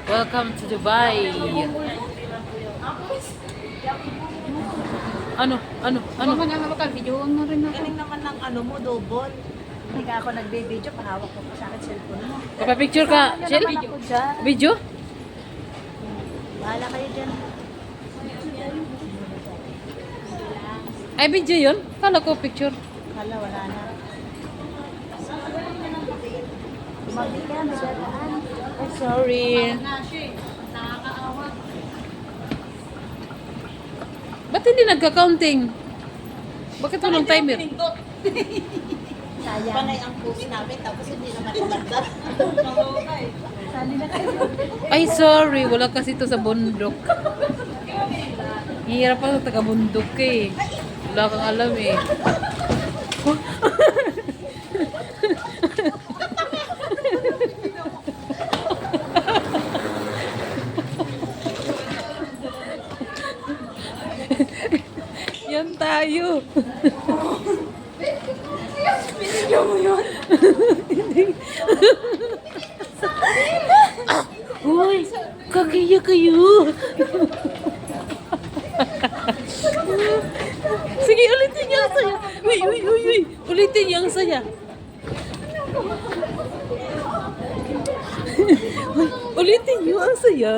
Welcome to Dubai. Ano? Ano Ano? ka na hawakan? Videoan mo rin ako. Galing naman ng ano mo, double. Hindi ka ako nagbe-video, pahawak ko pa sa akin cellphone mo. Papapicture ka, Ano Shell? naman ako dyan? Video? Bahala kayo dyan. Ay, video yun? Kala ko picture. Hala, wala na. Tumagi ka, masyadaan. Ay, sorry. Ba't hindi nagka-counting? Bakit walang timer? Sayang. Panay ang post namin, tapos hindi naman kumanda. Sali na kayo. Ay, sorry. Wala kasi ito sa bundok. Hirap pa sa taga-bundok eh. Wala kang alam eh. Yan tayo. Binigyan mo yun? Uy, kakiya kayo. Sige, ulitin niyo ang saya. Uy. Ulitin niyo ang saya. Uy, ulitin niyo ang saya.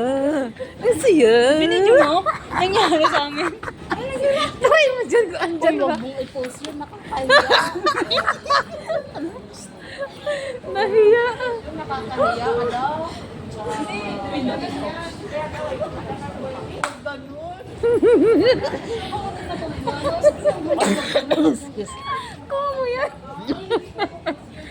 Ang saya. Video mo? Nangyari sa amin. Try mo dyan kung andyan Uy, ba. huwag mong i-post yun, nakakaya. Nahiya. Nakakaya ka daw. Excuse. Kamo yan.